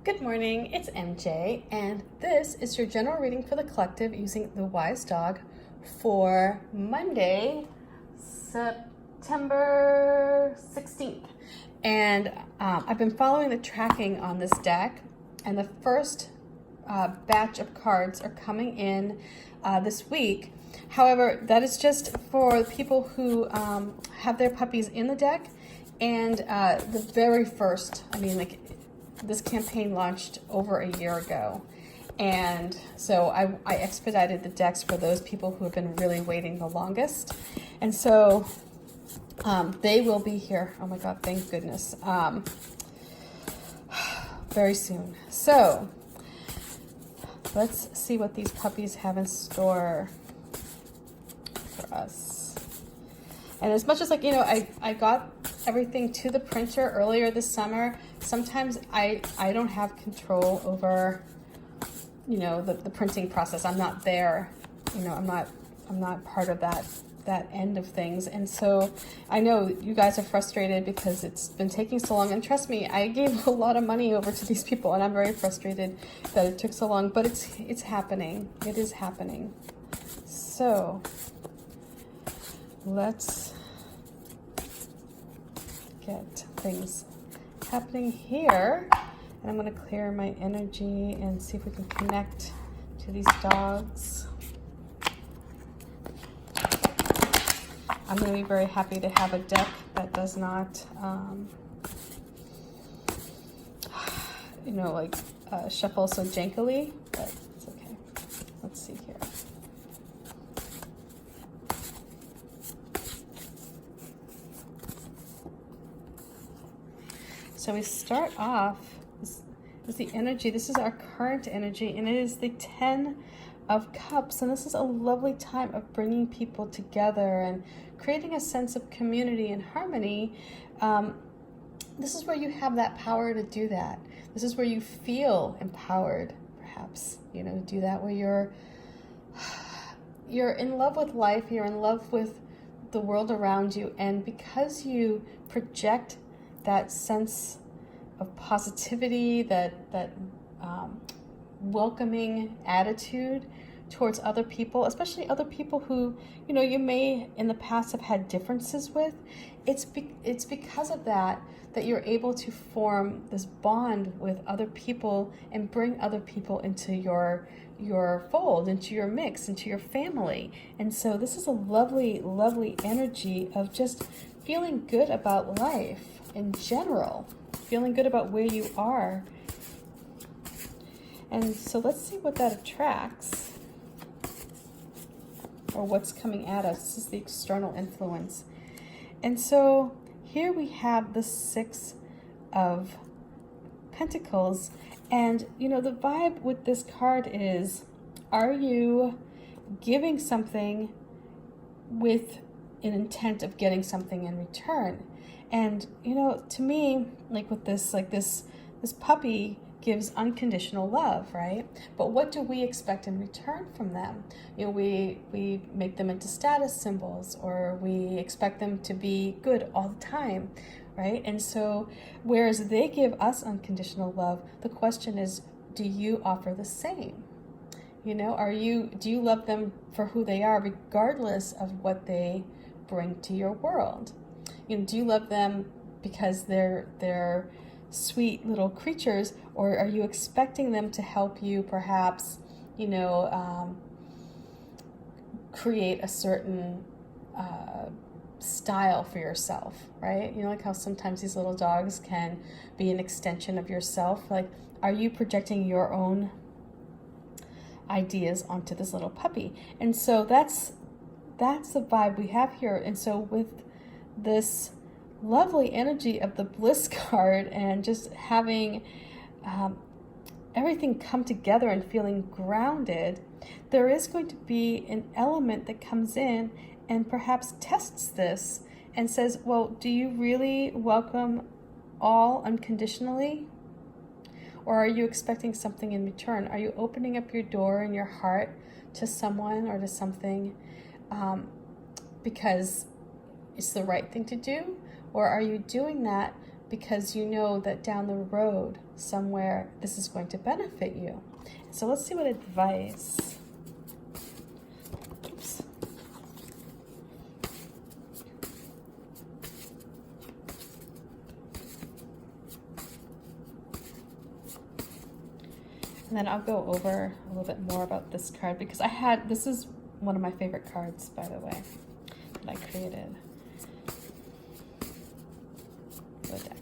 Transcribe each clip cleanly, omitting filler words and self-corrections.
Good morning, it's MJ, and this is your general reading for the collective using the Wise Dog for Monday, September 16th. And I've been following the tracking on this deck, and the first batch of cards are coming in this week. However, that is just for people who have their puppies in the deck, and the very first, this campaign launched over a year ago, and so I expedited the decks for those people who have been really waiting the longest, and so they will be here. Oh my God, thank goodness. Very soon. So let's see what these puppies have in store for us. And as much as I got everything to the printer earlier this summer, sometimes I don't have control over, the printing process. I'm not there, I'm not part of that end of things. And so I know you guys are frustrated because it's been taking so long. And trust me, I gave a lot of money over to these people, and I'm very frustrated that it took so long, but it's happening. It is happening. So let's get things happening here, and I'm going to clear my energy and see if we can connect to these dogs. I'm going to be very happy to have a deck that does not shuffle so jankily, but it's okay. Let's see here. So we start off, this is the energy, this is our current energy, and it is the 10 of Cups, and this is a lovely time of bringing people together and creating a sense of community and harmony. This is where you have that power to do that. This is where you feel empowered, perhaps, to do that, where you're in love with life, you're in love with the world around you, and because you project that sense of positivity, that welcoming attitude towards other people, especially other people who you may in the past have had differences with, it's because of that you're able to form this bond with other people and bring other people into your fold, into your mix, into your family. And so this is a lovely, lovely energy of just feeling good about life in general, feeling good about where you are. And so let's see what that attracts, or what's coming at us. This is the external influence. And so here we have the 6 of Pentacles, and the vibe with this card is, are you giving something with an intent of getting something in return? And to me, with this, this puppy gives unconditional love, right? But what do we expect in return from them? We make them into status symbols, or we expect them to be good all the time, right? And so whereas they give us unconditional love, the question is, do you offer the same? Do you love them for who they are, regardless of what they bring to your world? Do you love them because they're sweet little creatures, or are you expecting them to help you perhaps, create a certain style for yourself, right? Like how sometimes these little dogs can be an extension of yourself. Like, are you projecting your own ideas onto this little puppy? And so that's the vibe we have here. And so with this lovely energy of the Bliss card, and just having everything come together and feeling grounded, there is going to be an element that comes in and perhaps tests this and says, well, do you really welcome all unconditionally? Or are you expecting something in return? Are you opening up your door and your heart to someone or to something because it's the right thing to do? Or are you doing that because you know that down the road somewhere this is going to benefit you. So let's see what advice. Oops. And then I'll go over a little bit more about this card, because this is one of my favorite cards, by the way, that I created. The deck.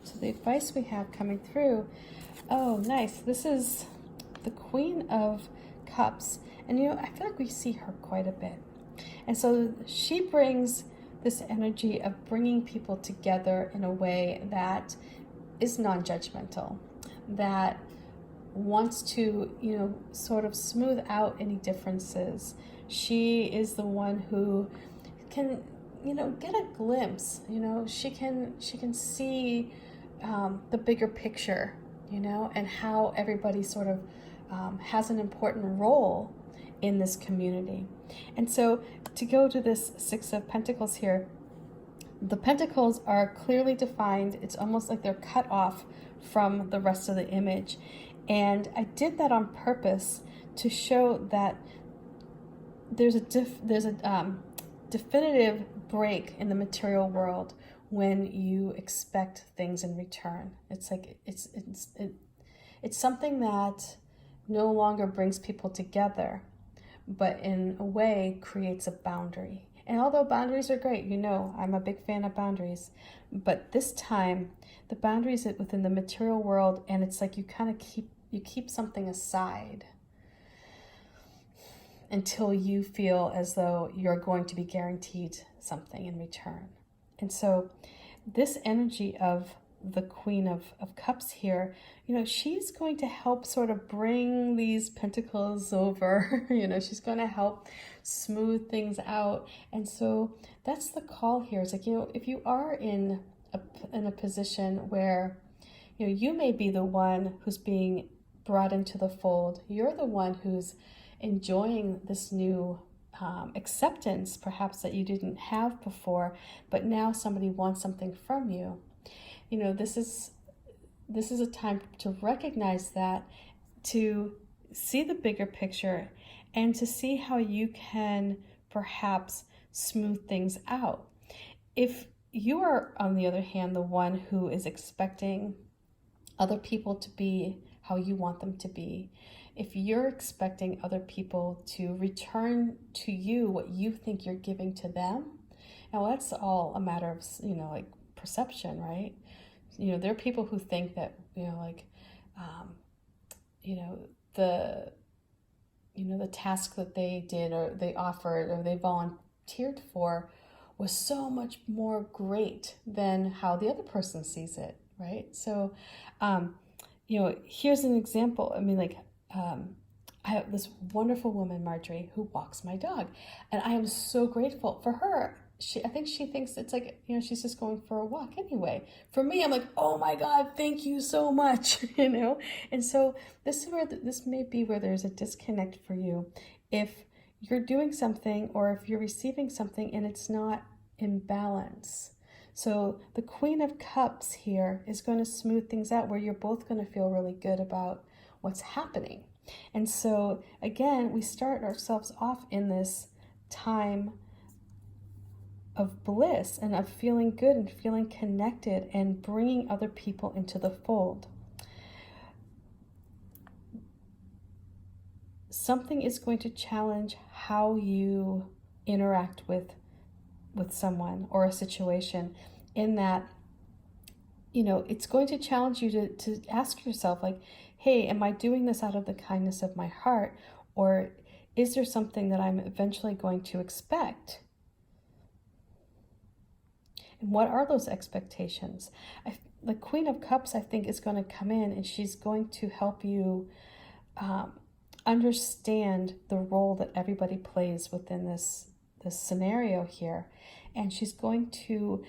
So the advice we have coming through, oh nice, this is the Queen of Cups, and you know, I feel like we see her quite a bit, and so she brings this energy of bringing people together in a way that is non-judgmental, that wants to, you know, sort of smooth out any differences. She is the one who can, you know, get a glimpse, you know, she can see the bigger picture, you know, and how everybody sort of has an important role in this community. And so to go to this Six of Pentacles here, the pentacles are clearly defined. It's almost like they're cut off from the rest of the image. And I did that on purpose to show that there's a definitive break in the material world when you expect things in return. It's like it's something that no longer brings people together, but in a way creates a boundary. And although boundaries are great, you know, I'm a big fan of boundaries, but this time the boundaries within the material world, and it's like you kind of keep something aside until you feel as though you're going to be guaranteed something in return. And so this energy of the Queen of Cups here, you know, she's going to help sort of bring these pentacles over. You know, she's going to help smooth things out. And so that's the call here. It's like, you know, if you are in a position where, you know, you may be the one who's being brought into the fold, you're the one who's enjoying this new acceptance, perhaps that you didn't have before, but now somebody wants something from you. You know, this is a time to recognize that, to see the bigger picture, and to see how you can perhaps smooth things out. If you are, on the other hand, the one who is expecting other people to be how you want them to be, if you're expecting other people to return to you what you think you're giving to them, now that's all a matter of, you know, like perception, right? You know, there are people who think that, you know, like, the task that they did or they offered or they volunteered for was so much more great than how the other person sees it, right? So, you know, here's an example. I mean, like, I have this wonderful woman, Marjorie, who walks my dog, and I am so grateful for her. I think she thinks it's like, you know, she's just going for a walk anyway. For me, I'm like, oh my God, thank you so much, you know? And so this is where this may be where there's a disconnect for you. If you're doing something or if you're receiving something and it's not in balance. So the Queen of Cups here is going to smooth things out where you're both going to feel really good about what's happening. And so again, we start ourselves off in this time of bliss and of feeling good and feeling connected and bringing other people into the fold. Something is going to challenge how you interact with someone or a situation, in that, you know, it's going to challenge you to ask yourself, like, hey, am I doing this out of the kindness of my heart, or is there something that I'm eventually going to expect? And what are those expectations? The Queen of Cups, I think, is going to come in and she's going to help you understand the role that everybody plays within this scenario here. And she's going to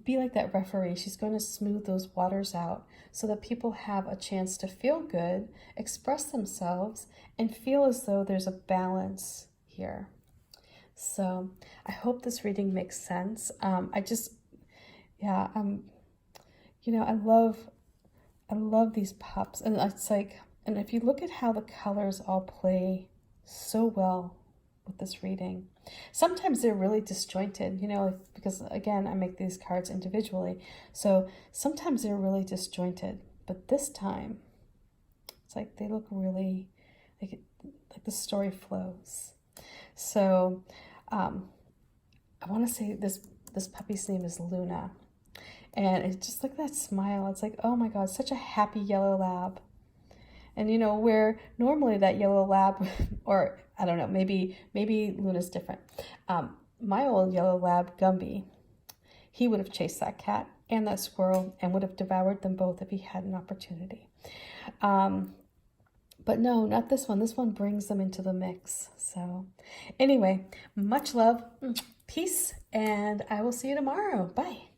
be like that referee. She's going to smooth those waters out so that people have a chance to feel good, express themselves, and feel as though there's a balance here. So I hope this reading makes sense. Yeah, you know, I love these pups, and it's like, and if you look at how the colors all play so well with this reading, sometimes they're really disjointed, you know, because again, I make these cards individually, so sometimes they're really disjointed, but this time it's like they look really like the story flows. So I want to say this puppy's name is Luna. And it's just like that smile. It's like, oh my God, such a happy yellow lab. And you know, where normally that yellow lab, or I don't know, maybe Luna's different. My old yellow lab, Gumby, he would have chased that cat and that squirrel and would have devoured them both if he had an opportunity. But no, not this one. This one brings them into the mix. So anyway, much love, peace, and I will see you tomorrow. Bye.